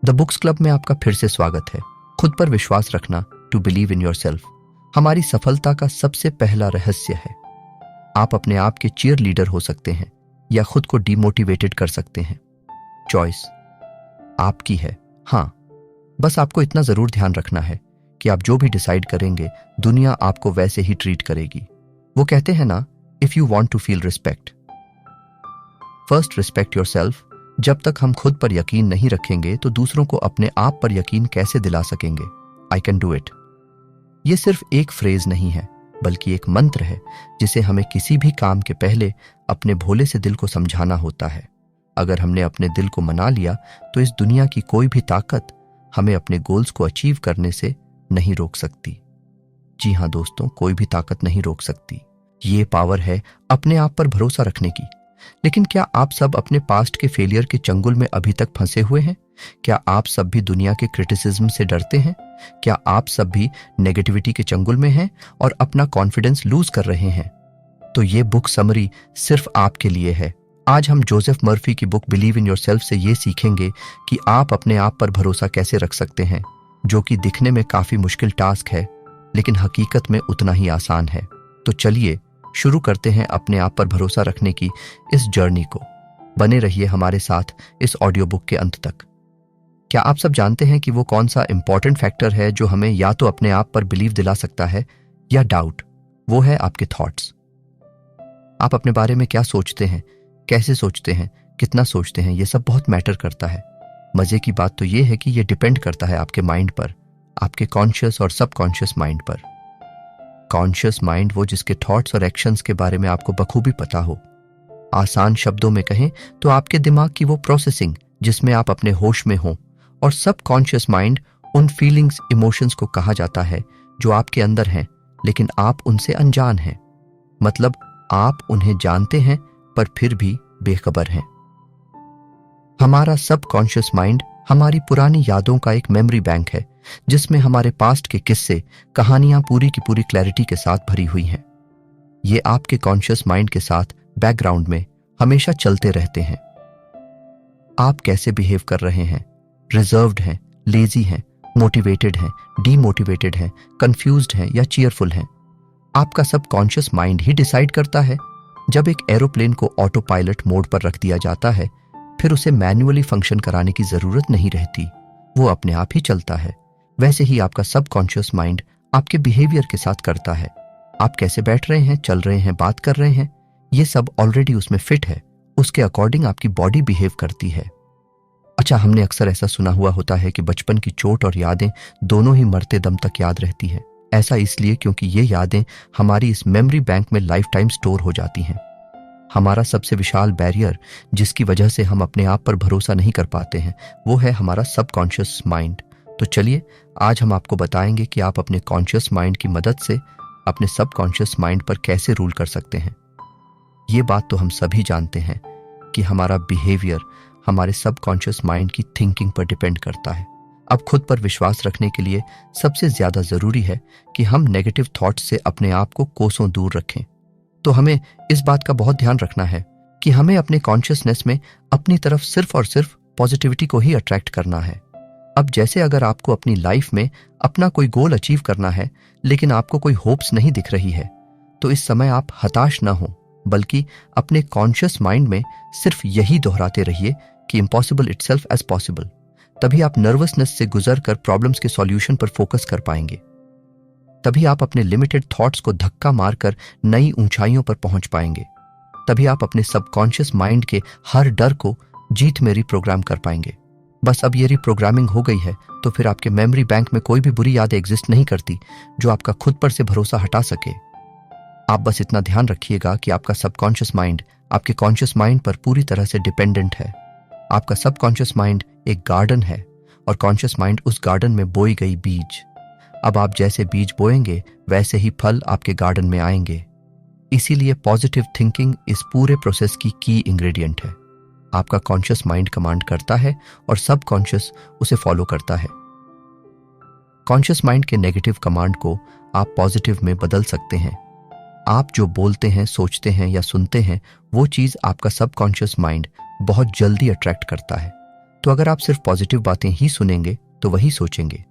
The books club में आपका फिर से स्वागत है। खुद पर विश्वास रखना, टू बिलीव इन योरसेल्फ, हमारी सफलता का सबसे पहला रहस्य है। आप अपने आप के चीयर लीडर हो सकते हैं या खुद को डिमोटिवेटेड कर सकते हैं। चॉइस आपकी है। हाँ, बस आपको इतना जरूर ध्यान रखना है कि आप जो भी डिसाइड करेंगे दुनिया आपको वैसे ही ट्रीट करेगी। वो कहते हैं ना, if you want to feel respect, first respect yourself. जब तक हम खुद पर यकीन नहीं रखेंगे तो दूसरों को अपने आप पर यकीन कैसे दिला सकेंगे? आई कैन डू इट, ये सिर्फ एक फ्रेज नहीं है बल्कि एक मंत्र है जिसे हमें किसी भी काम के पहले अपने भोले से दिल को समझाना होता है। अगर हमने अपने दिल को मना लिया तो इस दुनिया की कोई भी ताकत हमें अपने गोल्स को अचीव करने से नहीं रोक सकती। जी हाँ दोस्तों, कोई भी ताकत नहीं रोक सकती। ये पावर है अपने आप पर भरोसा रखने की। लेकिन क्या आप सब अपने पास्ट के फेलियर के चंगुल में अभी तक फंसे हुए हैं? क्या आप सब भी दुनिया के क्रिटिसिज्म से डरते हैं? क्या आप सब भी नेगेटिविटी के चंगुल में हैं और अपना कॉन्फिडेंस लूज कर रहे हैं? तो ये बुक समरी सिर्फ आपके लिए है। आज हम जोसेफ मर्फी की बुक बिलीव इन योरसेल्फ से ये सीखेंगे कि आप अपने आप पर भरोसा कैसे रख सकते हैं, जो कि दिखने में काफी मुश्किल टास्क है लेकिन हकीकत में उतना ही आसान है। तो चलिए शुरू करते हैं अपने आप पर भरोसा रखने की इस जर्नी को। बने रहिए हमारे साथ इस ऑडियो बुक के अंत तक। क्या आप सब जानते हैं कि वो कौन सा इंपॉर्टेंट फैक्टर है जो हमें या तो अपने आप पर बिलीव दिला सकता है या डाउट? वो है आपके थॉट्स। आप अपने बारे में क्या सोचते हैं, कैसे सोचते हैं, कितना सोचते हैं, ये सब बहुत मैटर करता है। मजे की बात तो ये है कि ये डिपेंड करता है आपके माइंड पर, आपके कॉन्शियस और सबकॉन्शियस माइंड पर। कॉन्शियस माइंड वो जिसके थॉट्स और एक्शंस के बारे में आपको बखूबी पता हो। आसान शब्दों में कहें तो आपके दिमाग की वो प्रोसेसिंग जिसमें आप अपने होश में हो। और सबकॉन्शियस माइंड उन फीलिंग्स, इमोशंस को कहा जाता है जो आपके अंदर हैं लेकिन आप उनसे अनजान हैं। मतलब आप उन्हें जानते हैं पर फिर भी बेखबर हैं। हमारा सबकॉन्शियस माइंड हमारी पुरानी यादों का एक मेमोरी बैंक है जिसमें हमारे पास्ट के किस्से, कहानियां पूरी की पूरी क्लैरिटी के साथ भरी हुई हैं। ये आपके कॉन्शियस माइंड के साथ बैकग्राउंड में हमेशा चलते रहते हैं। आप कैसे बिहेव कर रहे हैं? रिजर्व्ड हैं, लेजी हैं, मोटिवेटेड हैं, डीमोटिवेटेड हैं, कंफ्यूज्ड हैं या चीयरफुल हैं? आपका सबकॉन्शियस माइंड ही डिसाइड करता है। जब एक एरोप्लेन को ऑटो पायलट मोड पर रख दिया जाता है फिर उसे मैन्युअली फंक्शन कराने की जरूरत नहीं रहती, वो अपने आप ही चलता है। वैसे ही आपका सबकॉन्शियस माइंड आपके बिहेवियर के साथ करता है। आप कैसे बैठ रहे हैं, चल रहे हैं, बात कर रहे हैं, ये सब ऑलरेडी उसमें फिट है। उसके अकॉर्डिंग आपकी बॉडी बिहेव करती है। अच्छा, हमने अक्सर ऐसा सुना हुआ होता है कि बचपन की चोट और यादें दोनों ही मरते दम तक याद रहती है। ऐसा इसलिए क्योंकि ये यादें हमारी इस मेमोरी बैंक में लाइफ टाइम स्टोर हो जाती हैं। हमारा सबसे विशाल बैरियर जिसकी वजह से हम अपने आप पर भरोसा नहीं कर पाते हैं वो है हमारा सबकॉन्शियस माइंड। तो चलिए आज हम आपको बताएंगे कि आप अपने कॉन्शियस माइंड की मदद से अपने सबकॉन्शियस माइंड पर कैसे रूल कर सकते हैं। ये बात तो हम सभी जानते हैं कि हमारा बिहेवियर हमारे सबकॉन्शियस माइंड की थिंकिंग पर डिपेंड करता है। अब खुद पर विश्वास रखने के लिए सबसे ज्यादा जरूरी है कि हम नेगेटिव थॉट्स से अपने आप को कोसों दूर रखें। तो हमें इस बात का बहुत ध्यान रखना है कि हमें अपने कॉन्शियसनेस में अपनी तरफ सिर्फ और सिर्फ पॉजिटिविटी को ही अट्रैक्ट करना है। अब जैसे अगर आपको अपनी लाइफ में अपना कोई गोल अचीव करना है लेकिन आपको कोई होप्स नहीं दिख रही है तो इस समय आप हताश ना हो बल्कि अपने कॉन्शियस माइंड में सिर्फ यही दोहराते रहिए कि इम्पॉसिबल इटसेल्फ एज पॉसिबल। तभी आप नर्वसनेस से गुजर कर प्रॉब्लम्स के सॉल्यूशन पर फोकस कर पाएंगे। तभी आप अपने लिमिटेड थॉट्स को धक्का मारकर नई ऊंचाइयों पर पहुंच पाएंगे। तभी आप अपने सबकॉन्शियस माइंड के हर डर को जीत में रिप्रोग्राम कर पाएंगे। बस अब ये रिप्रोग्रामिंग हो गई है तो फिर आपके मेमोरी बैंक में कोई भी बुरी यादें एग्जिस्ट नहीं करती जो आपका खुद पर से भरोसा हटा सके। आप बस इतना ध्यान रखिएगा कि आपका सबकॉन्शियस माइंड आपके कॉन्शियस माइंड पर पूरी तरह से डिपेंडेंट है। आपका सबकॉन्शियस माइंड एक गार्डन है और कॉन्शियस माइंड उस गार्डन में बोई गई बीज। अब आप जैसे बीज बोएंगे वैसे ही फल आपके गार्डन में आएंगे। इसीलिए पॉजिटिव थिंकिंग इस पूरे प्रोसेस की की इंग्रेडिएंट है। आपका कॉन्शियस माइंड कमांड करता है और सबकॉन्शियस उसे फॉलो करता है। कॉन्शियस माइंड के नेगेटिव कमांड को आप पॉजिटिव में बदल सकते हैं। आप जो बोलते हैं, सोचते हैं या सुनते हैं वो चीज आपका सबकॉन्शियस माइंड बहुत जल्दी अट्रैक्ट करता है। तो अगर आप सिर्फ पॉजिटिव बातें ही सुनेंगे तो वही सोचेंगे।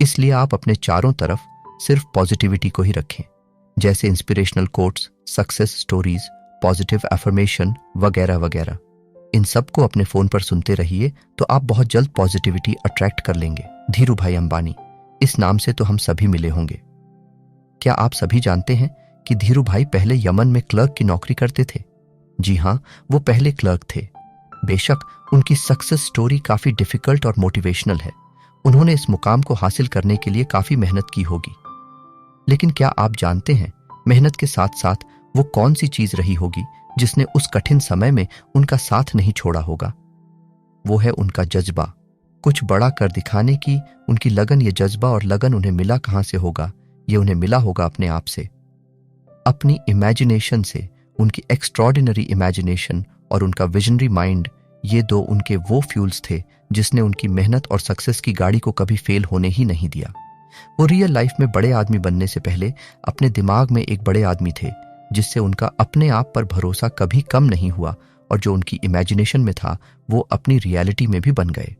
इसलिए आप अपने चारों तरफ सिर्फ पॉजिटिविटी को ही रखें, जैसे inspirational quotes, success stories, positive affirmation वगैरह वगैरह। इन सब को अपने फोन पर सुनते रहिए तो आप बहुत जल्द पॉजिटिविटी अट्रैक्ट कर लेंगे। धीरू भाई अंबानी, इस नाम से तो हम सभी मिले होंगे। क्या आप सभी जानते हैं कि धीरू भाई पहले यमन में क्लर्क की नौकरी करते थे? जी हाँ, वो पहले क्लर्क थे। बेशक उनकी सक्सेस स्टोरी काफी डिफिकल्ट और मोटिवेशनल है। उन्होंने इस मुकाम को हासिल करने के लिए काफी मेहनत की होगी। लेकिन क्या आप जानते हैं मेहनत के साथ साथ वो कौन सी चीज रही होगी जिसने उस कठिन समय में उनका साथ नहीं छोड़ा होगा? वो है उनका जज्बा। कुछ बड़ा कर दिखाने की उनकी लगन। ये जज्बा और लगन उन्हें मिला कहां से होगा? ये उन्हें मिला होगा अपने आप से, अपनी इमेजिनेशन से। उनकी एक्स्ट्रॉर्डिनरी इमेजिनेशन और उनका विजनरी माइंड, ये दो उनके वो फ्यूल्स थे जिसने उनकी मेहनत और सक्सेस की गाड़ी को कभी फेल होने ही नहीं दिया। वो रियल लाइफ में बड़े आदमी बनने से पहले अपने दिमाग में एक बड़े आदमी थे, जिससे उनका अपने आप पर भरोसा कभी कम नहीं हुआ, और जो उनकी इमेजिनेशन में था वो अपनी रियलिटी में भी बन गए।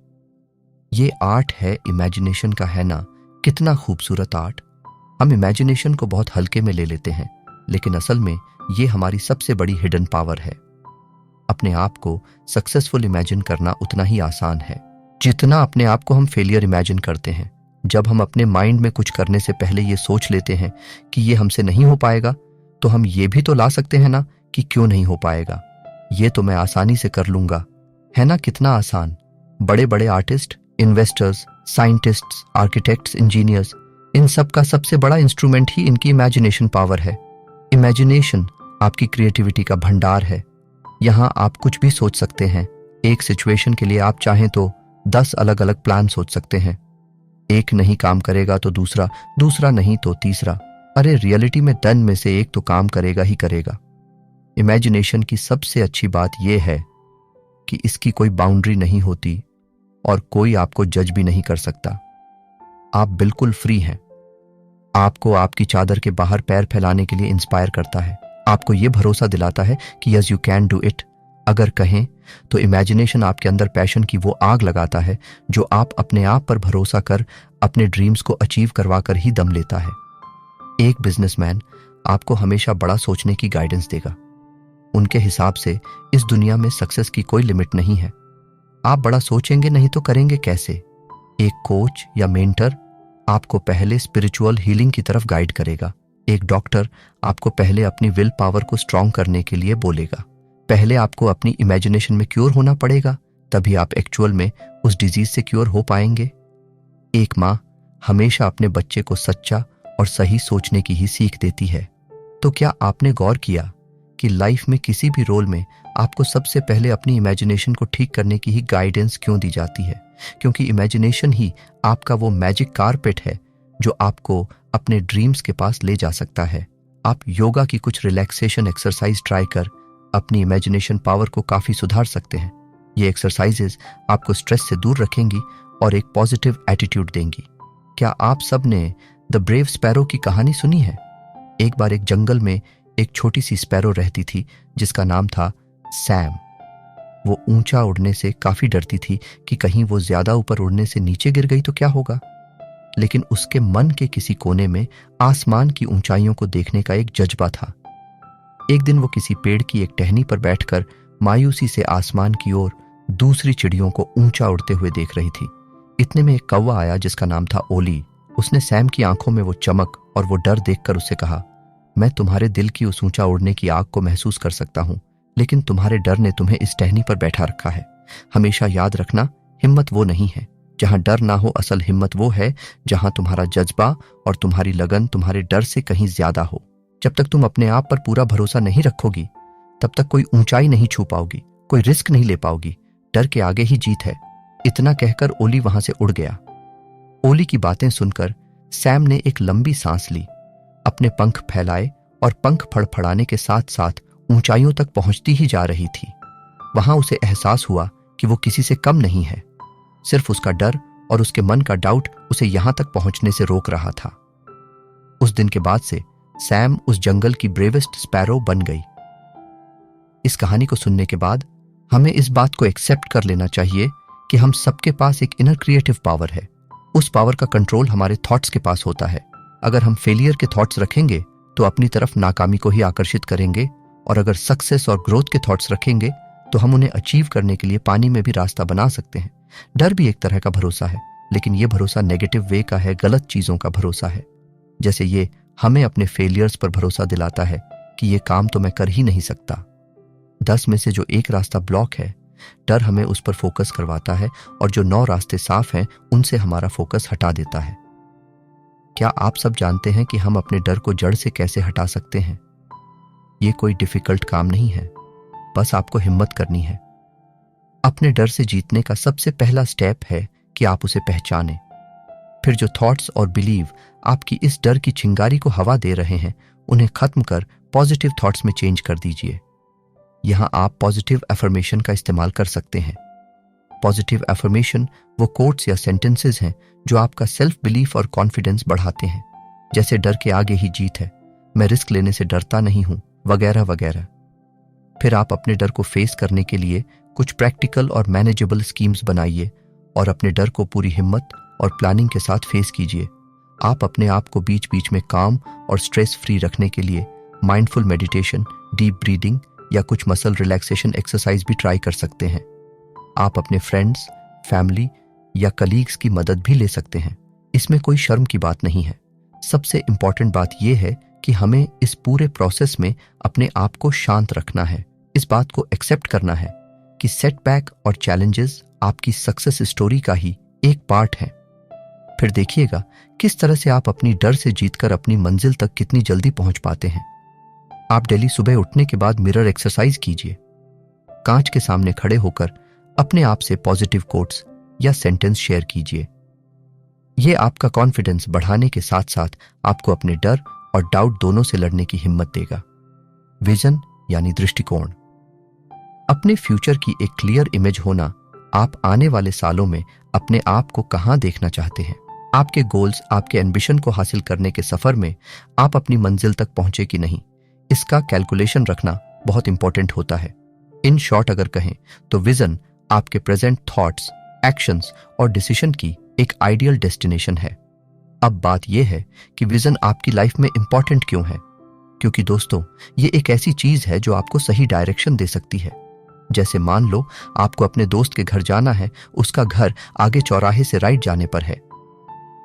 ये आर्ट है इमेजिनेशन का, है ना? कितना खूबसूरत आर्ट। हम इमेजिनेशन को बहुत हल्के में ले लेते हैं, लेकिन असल में ये हमारी सबसे बड़ी हिडन पावर है। अपने आप को सक्सेसफुल इमेजिन करना उतना ही आसान है जितना अपने आप को हम फेलियर इमेजिन करते हैं। जब हम अपने माइंड में कुछ करने से पहले ये सोच लेते हैं कि ये हमसे नहीं हो पाएगा, तो हम ये भी तो ला सकते हैं ना कि क्यों नहीं हो पाएगा, ये तो मैं आसानी से कर लूंगा। है ना कितना आसान। बड़े बड़े artist, investors, scientists, architects, engineers, इन सब का सबसे बड़ा इंस्ट्रूमेंट ही इनकी इमेजिनेशन पावर है। इमेजिनेशन आपकी क्रिएटिविटी का भंडार है। यहाँ आप कुछ भी सोच सकते हैं। एक सिचुएशन के लिए आप चाहें तो 10 अलग अलग प्लान सोच सकते हैं। एक नहीं काम करेगा तो दूसरा, दूसरा नहीं तो तीसरा। अरे रियलिटी में 10 में से एक तो काम करेगा ही करेगा। इमेजिनेशन की सबसे अच्छी बात यह है कि इसकी कोई बाउंड्री नहीं होती और कोई आपको जज भी नहीं कर सकता। आप बिल्कुल फ्री हैं। आपको आपकी चादर के बाहर पैर फैलाने के लिए इंस्पायर करता है। आपको यह भरोसा दिलाता है कि yes you can do it. अगर कहें तो इमेजिनेशन आपके अंदर पैशन की वो आग लगाता है जो आप अपने आप पर भरोसा कर अपने ड्रीम्स को अचीव करवा कर ही दम लेता है। एक बिजनेसमैन आपको हमेशा बड़ा सोचने की गाइडेंस देगा। उनके हिसाब से इस दुनिया में सक्सेस की कोई लिमिट नहीं है। आप बड़ा सोचेंगे नहीं तो करेंगे कैसे? एक कोच या मेंटर आपको पहले स्पिरिचुअल हीलिंग की तरफ गाइड करेगा। एक डॉक्टर आपको पहले अपनी विल पावर को स्ट्रांग करने के लिए बोलेगा। पहले आपको अपनी इमेजिनेशन में क्योर होना पड़ेगा, तभी आप एक्चुअल में उस डिजीज से क्योर हो पाएंगे। एक माँ हमेशा अपने बच्चे को सच्चा और सही सोचने की ही सीख देती है। तो क्या आपने गौर किया कि लाइफ में किसी भी रोल में आपको सबसे पहले अपनी इमेजिनेशन को ठीक करने की ही गाइडेंस क्यों दी जाती है? क्योंकि इमेजिनेशन ही आपका वो मैजिक कारपेट है जो आपको अपने ड्रीम्स के पास ले जा सकता है। आप योगा की कुछ रिलैक्सेशन एक्सरसाइज ट्राई कर अपनी इमेजिनेशन पावर को काफी सुधार सकते हैं। ये एक्सरसाइजेस आपको स्ट्रेस से दूर रखेंगी और एक पॉजिटिव एटीट्यूड देंगी। क्या आप सब ने द ब्रेव स्पैरो की कहानी सुनी है? एक बार एक जंगल में एक छोटी सी स्पैरो रहती थी जिसका नाम था सैम। वो ऊंचा उड़ने से काफी डरती थी कि कहीं वो ज्यादा ऊपर उड़ने से नीचे गिर गई तो क्या होगा। लेकिन उसके मन के किसी कोने में आसमान की ऊंचाइयों को देखने का एक जज्बा था। एक दिन वो किसी पेड़ की एक टहनी पर बैठकर मायूसी से आसमान की ओर दूसरी चिड़ियों को ऊंचा उड़ते हुए देख रही थी। इतने में एक कौवा आया जिसका नाम था ओली। उसने सैम की आंखों में वो चमक और वो डर देखकर उससे कहा, मैं तुम्हारे दिल की उस ऊंचा उड़ने की आग को महसूस कर सकता हूं, लेकिन तुम्हारे डर ने तुम्हें इस टहनी पर बैठा रखा है। हमेशा याद रखना, हिम्मत वो नहीं है जहां डर ना हो, असल हिम्मत वो है जहां तुम्हारा जज्बा और तुम्हारी लगन तुम्हारे डर से कहीं ज्यादा हो। जब तक तुम अपने आप पर पूरा भरोसा नहीं रखोगी तब तक कोई ऊंचाई नहीं छू पाओगी, कोई रिस्क नहीं ले पाओगी। डर के आगे ही जीत है। इतना कहकर ओली वहां से उड़ गया। ओली की बातें सुनकर सैम ने एक लंबी सांस ली, अपने पंख फैलाए और पंख फड़फड़ाने के साथ साथ ऊंचाइयों तक पहुंचती ही जा रही थी। वहां उसे एहसास हुआ कि वो किसी से कम नहीं है। सिर्फ उसका डर और उसके मन का डाउट उसे यहां तक पहुंचने से रोक रहा था। उस दिन के बाद से सैम उस जंगल की ब्रेवेस्ट स्पैरो बन गई। इस कहानी को सुनने के बाद हमें इस बात को एक्सेप्ट कर लेना चाहिए कि हम सबके पास एक इनर क्रिएटिव पावर है। उस पावर का कंट्रोल हमारे थॉट्स के पास होता है। अगर हम फेलियर के थॉट्स रखेंगे तो अपनी तरफ नाकामी को ही आकर्षित करेंगे, और अगर सक्सेस और ग्रोथ के थॉट्स रखेंगे तो हम उन्हें अचीव करने के लिए पानी में भी रास्ता बना सकते हैं। डर भी एक तरह का भरोसा है, लेकिन यह भरोसा नेगेटिव वे का है, गलत चीजों का भरोसा है। जैसे ये हमें अपने फेलियर्स पर भरोसा दिलाता है कि ये काम तो मैं कर ही नहीं सकता। 10 में से जो एक रास्ता ब्लॉक है, डर हमें उस पर फोकस करवाता है, और जो 9 रास्ते साफ हैं उनसे हमारा फोकस हटा देता है। क्या आप सब जानते हैं कि हम अपने डर को जड़ से कैसे हटा सकते हैं? ये कोई डिफिकल्ट काम नहीं है, बस आपको हिम्मत करनी है। अपने डर से जीतने का सबसे पहला स्टेप है कि आप उसे पहचानें। फिर जो थॉट्स और बिलीव आपकी इस डर की चिंगारी को हवा दे रहे हैं, उन्हें खत्म कर पॉजिटिव थॉट्स में चेंज कर दीजिए। यहां आप पॉजिटिव अफर्मेशन का इस्तेमाल कर सकते हैं। पॉजिटिव अफर्मेशन वो कोट्स या सेंटेंसेस हैं जो आपका सेल्फ बिलीफ और कॉन्फिडेंस बढ़ाते हैं, जैसे डर के आगे ही जीत है, मैं रिस्क लेने से डरता नहीं हूं, वगैरह वगैरह। फिर आप अपने डर को फेस करने के लिए कुछ प्रैक्टिकल और मैनेजेबल स्कीम्स बनाइए और अपने डर को पूरी हिम्मत और प्लानिंग के साथ फेस कीजिए। आप अपने आप को बीच बीच में काम और स्ट्रेस फ्री रखने के लिए माइंडफुल मेडिटेशन, डीप ब्रीदिंग या कुछ मसल रिलैक्सेशन एक्सरसाइज भी ट्राई कर सकते हैं। आप अपने फ्रेंड्स, फैमिली या कलीग्स की मदद भी ले सकते हैं। इसमें कोई शर्म की बात नहीं है। सबसे इंपॉर्टेंट बात यह है कि हमें इस पूरे प्रोसेस में अपने आप को शांत रखना है। इस बात को एक्सेप्ट करना है कि सेटबैक और चैलेंजेस आपकी सक्सेस स्टोरी का ही एक पार्ट है। फिर देखिएगा किस तरह से आप अपनी डर से जीतकर अपनी मंजिल तक कितनी जल्दी पहुंच पाते हैं। आप डेली सुबह उठने के बाद मिरर एक्सरसाइज कीजिए। कांच के सामने खड़े होकर अपने आप से पॉजिटिव कोट्स या सेंटेंस शेयर कीजिए। यह आपका कॉन्फिडेंस बढ़ाने के साथ साथ आपको अपने डर और डाउट दोनों से लड़ने की हिम्मत देगा। विजन यानी दृष्टिकोण। अपने फ्यूचर की एक क्लियर इमेज होना, आप आने वाले सालों में अपने आप को कहां देखना चाहते हैं। आपके गोल्स आपके एम्बिशन को हासिल करने के सफर में आप अपनी मंजिल तक पहुंचे कि नहीं, इसका कैलकुलेशन रखना बहुत इंपॉर्टेंट होता है। इन शॉर्ट अगर कहें तो विजन आपके प्रेजेंट थॉट्स, एक्शंस और डिसीजन की एक आइडियल डेस्टिनेशन है। अब बात यह है कि विजन आपकी लाइफ में इंपॉर्टेंट क्यों है, क्योंकि दोस्तों ये एक ऐसी चीज है जो आपको सही डायरेक्शन दे सकती है। जैसे मान लो आपको अपने दोस्त के घर जाना है, उसका घर आगे चौराहे से राइट जाने पर है।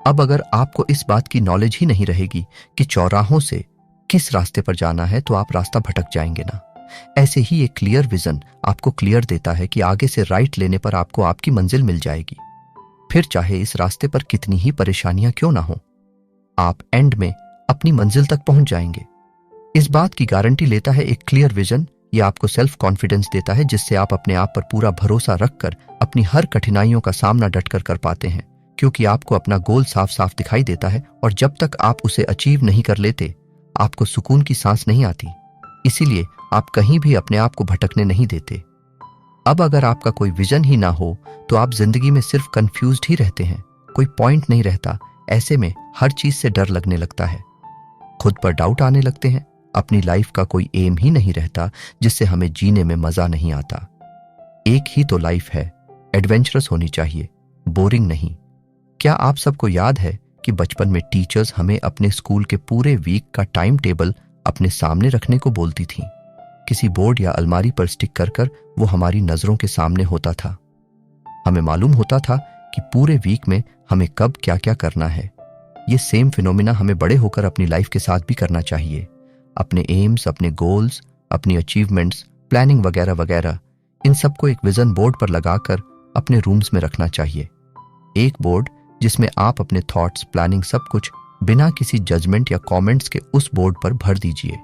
अब अगर आपको इस बात की नॉलेज ही नहीं रहेगी कि चौराहों से किस रास्ते पर जाना है, तो आप रास्ता भटक जाएंगे ना। ऐसे ही एक क्लियर विजन आपको क्लियर देता है कि आगे से राइट लेने पर आपको आपकी मंजिल मिल जाएगी। फिर चाहे इस रास्ते पर कितनी ही परेशानियां क्यों ना हो, आप एंड में अपनी मंजिल तक पहुंच जाएंगे। इस बात की गारंटी लेता है एक क्लियर विजन। यह आपको सेल्फ कॉन्फिडेंस देता है, जिससे आप अपने आप पर पूरा भरोसा रखकर अपनी हर कठिनाइयों का सामना डटकर कर पाते हैं, क्योंकि आपको अपना गोल साफ साफ दिखाई देता है। और जब तक आप उसे अचीव नहीं कर लेते, आपको सुकून की सांस नहीं आती। इसीलिए आप कहीं भी अपने आप को भटकने नहीं देते। अब अगर आपका कोई विजन ही ना हो तो आप जिंदगी में सिर्फ कंफ्यूज्ड ही रहते हैं, कोई पॉइंट नहीं रहता। ऐसे में हर चीज से डर लगने लगता है, खुद पर डाउट आने लगते हैं, अपनी लाइफ का कोई एम ही नहीं रहता, जिससे हमें जीने में मजा नहीं आता। एक ही तो लाइफ है, एडवेंचरस होनी चाहिए, बोरिंग नहीं। क्या आप सबको याद है कि बचपन में टीचर्स हमें अपने स्कूल के पूरे वीक का टाइम टेबल अपने सामने रखने को बोलती थीं? किसी बोर्ड या अलमारी पर स्टिक कर कर वो हमारी नजरों के सामने होता था। हमें मालूम होता था कि पूरे वीक में हमें कब क्या क्या करना है। ये सेम फिनोमिना हमें बड़े होकर अपनी लाइफ के साथ भी करना चाहिए। अपने एम्स, अपने गोल्स, अपनी अचीवमेंट्स, प्लानिंग वगैरह वगैरह, इन सबको एक विजन बोर्ड पर लगाकर अपने रूम्स में रखना चाहिए। एक बोर्ड जिसमें आप अपने थॉट्स, प्लानिंग सब कुछ बिना किसी जजमेंट या कमेंट्स के उस बोर्ड पर भर दीजिए।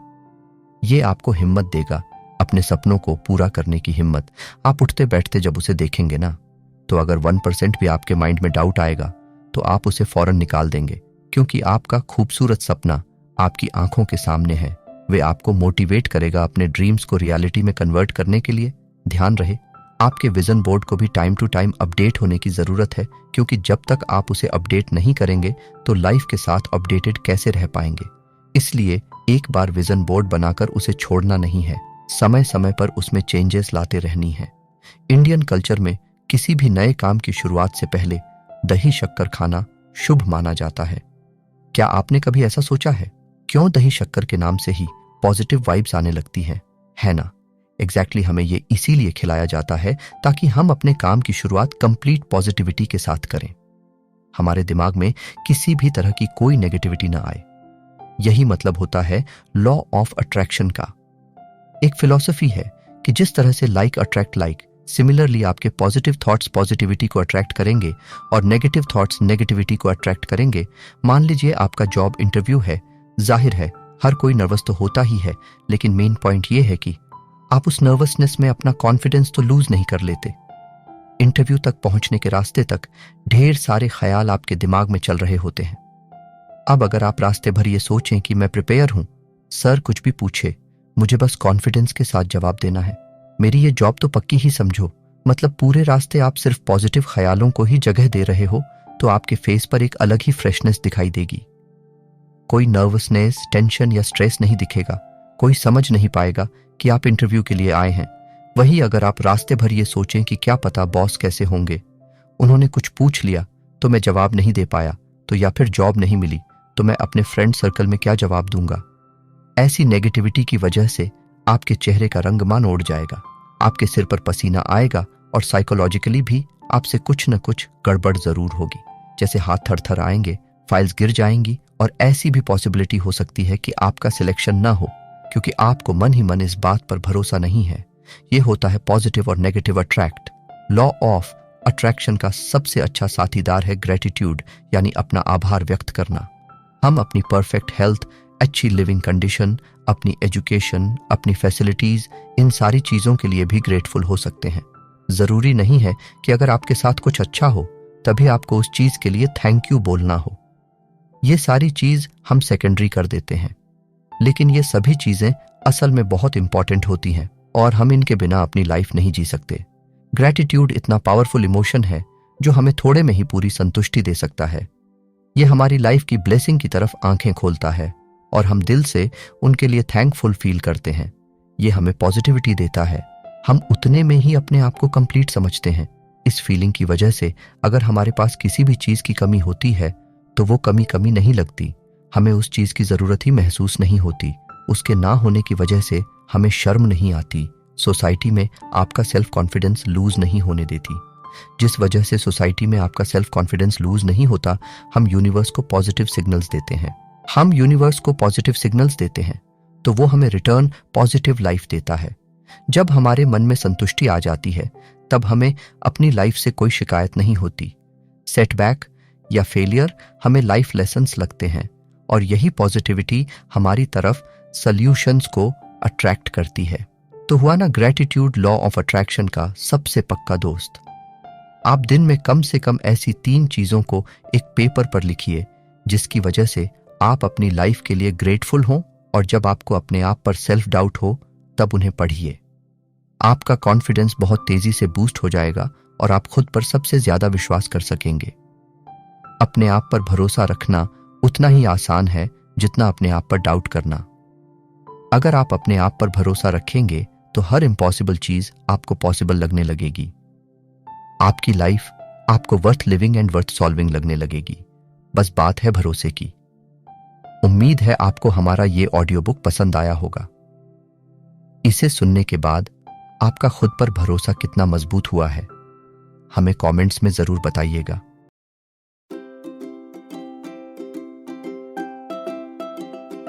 ये आपको हिम्मत देगा, अपने सपनों को पूरा करने की हिम्मत। आप उठते बैठते जब उसे देखेंगे ना, तो अगर 1% भी आपके माइंड में डाउट आएगा तो आप उसे फौरन निकाल देंगे, क्योंकि आपका खूबसूरत सपना आपकी आंखों के सामने है। वे आपको मोटिवेट करेगा अपने ड्रीम्स को रियलिटी में कन्वर्ट करने के लिए। ध्यान रहे, आपके विजन बोर्ड को भी टाइम टू टाइम अपडेट होने की जरूरत है, क्योंकि जब तक आप उसे अपडेट नहीं करेंगे तो लाइफ के साथ अपडेटेड कैसे रह पाएंगे। इसलिए एक बार विजन बोर्ड बनाकर उसे छोड़ना नहीं है, समय समय पर उसमें चेंजेस लाते रहनी है। इंडियन कल्चर में किसी भी नए काम की शुरुआत से पहले दही शक्कर खाना शुभ माना जाता है। क्या आपने कभी ऐसा सोचा है, क्यों दही शक्कर के नाम से ही पॉजिटिव वाइब्स आने लगती हैं? है ना? एग्जैक्टली हमें ये इसीलिए खिलाया जाता है ताकि हम अपने काम की शुरुआत कंप्लीट पॉजिटिविटी के साथ करें। हमारे दिमाग में किसी भी तरह की कोई नेगेटिविटी ना आए। यही मतलब होता है लॉ ऑफ अट्रैक्शन का। एक फिलॉसफी है कि जिस तरह से लाइक अट्रैक्ट लाइक, सिमिलरली आपके पॉजिटिव थॉट्स पॉजिटिविटी को अट्रैक्ट करेंगे और नेगेटिव थॉट्स नेगेटिविटी को अट्रैक्ट करेंगे। मान लीजिए आपका जॉब इंटरव्यू है। जाहिर है हर कोई नर्वस तो होता ही है, लेकिन मेन पॉइंट ये है कि आप उस नर्वसनेस में अपना कॉन्फिडेंस तो लूज नहीं कर लेते। इंटरव्यू तक पहुंचने के रास्ते तक ढेर सारे ख्याल आपके दिमाग में चल रहे होते हैं। अब अगर आप रास्ते भर ये सोचें कि मैं प्रिपेयर हूं, सर कुछ भी पूछे मुझे बस कॉन्फिडेंस के साथ जवाब देना है, मेरी ये जॉब तो पक्की ही समझो, मतलब पूरे रास्ते आप सिर्फ पॉजिटिव ख्यालों को ही जगह दे रहे हो, तो आपके फेस पर एक अलग ही फ्रेशनेस दिखाई देगी। कोई नर्वसनेस, टेंशन या स्ट्रेस नहीं दिखेगा। कोई समझ नहीं पाएगा कि आप इंटरव्यू के लिए आए हैं। वही अगर आप रास्ते भर ये सोचें कि क्या पता बॉस कैसे होंगे, उन्होंने कुछ पूछ लिया तो मैं जवाब नहीं दे पाया, तो या फिर जॉब नहीं मिली तो मैं अपने फ्रेंड सर्कल में क्या जवाब दूंगा। ऐसी नेगेटिविटी की वजह से आपके चेहरे का रंग मान उड़ जाएगा, आपके सिर पर पसीना आएगा और साइकोलॉजिकली भी आपसे कुछ न कुछ गड़बड़ जरूर होगी। जैसे हाथ थरथर आएंगे, फाइल्स गिर जाएंगी और ऐसी भी पॉसिबिलिटी हो सकती है कि आपका सिलेक्शन ना हो, क्योंकि आपको मन ही मन इस बात पर भरोसा नहीं है। ये होता है पॉजिटिव और negative attract. Law of attraction का सबसे अच्छा साथीदार है ग्रेटिट्यूड, यानी अपना आभार व्यक्त करना। हम अपनी परफेक्ट हेल्थ, अच्छी लिविंग कंडीशन, अपनी एजुकेशन, अपनी फैसिलिटीज, इन सारी चीजों के लिए भी ग्रेटफुल हो सकते हैं। जरूरी नहीं है कि अगर आपके साथ कुछ अच्छा हो तभी आपको उस चीज के लिए थैंक यू बोलना हो। ये सारी चीज हम सेकेंडरी कर देते हैं, लेकिन ये सभी चीजें असल में बहुत इंपॉर्टेंट होती हैं और हम इनके बिना अपनी लाइफ नहीं जी सकते। ग्रेटिट्यूड इतना पावरफुल इमोशन है जो हमें थोड़े में ही पूरी संतुष्टि दे सकता है। ये हमारी लाइफ की ब्लेसिंग की तरफ आंखें खोलता है और हम दिल से उनके लिए थैंकफुल फील करते हैं। ये हमें पॉजिटिविटी देता है। हम उतने में ही अपने आप को कंप्लीट समझते हैं। इस फीलिंग की वजह से अगर हमारे पास किसी भी चीज की कमी होती है तो वो कमी कमी नहीं लगती। हमें उस चीज की जरूरत ही महसूस नहीं होती। उसके ना होने की वजह से हमें शर्म नहीं आती। सोसाइटी में आपका सेल्फ कॉन्फिडेंस लूज नहीं होने देती। जिस वजह से सोसाइटी में आपका सेल्फ कॉन्फिडेंस लूज नहीं होता, हम यूनिवर्स को पॉजिटिव सिग्नल्स देते हैं। हम यूनिवर्स को पॉजिटिव सिग्नल्स देते हैं तो वो हमें रिटर्न पॉजिटिव लाइफ देता है। जब हमारे मन में संतुष्टि आ जाती है तब हमें अपनी लाइफ से कोई शिकायत नहीं होती। सेटबैक या फेलियर हमें लाइफ लेसन्स लगते हैं और यही पॉजिटिविटी हमारी तरफ सॉल्यूशंस को अट्रैक्ट करती है। तो हुआ ना ग्रेटिट्यूड लॉ ऑफ अट्रैक्शन का सबसे पक्का दोस्त। आप दिन में कम से कम ऐसी 3 चीजों को एक पेपर पर लिखिए जिसकी वजह से आप अपनी लाइफ के लिए ग्रेटफुल हों, और जब आपको अपने आप पर सेल्फ डाउट हो तब उन्हें पढ़िए। आपका कॉन्फिडेंस बहुत तेजी से बूस्ट हो जाएगा और आप खुद पर सबसे ज्यादा विश्वास कर सकेंगे। अपने आप पर भरोसा रखना उतना ही आसान है जितना अपने आप पर डाउट करना। अगर आप अपने आप पर भरोसा रखेंगे तो हर इम्पॉसिबल चीज आपको पॉसिबल लगने लगेगी। आपकी लाइफ आपको worth living and worth solving लगने लगेगी। बस बात है भरोसे की। उम्मीद है आपको हमारा ये ऑडियो बुक पसंद आया होगा। इसे सुनने के बाद आपका खुद पर भरोसा कितना मजबूत हुआ है, हमें कमेंट्स में जरूर बताइएगा।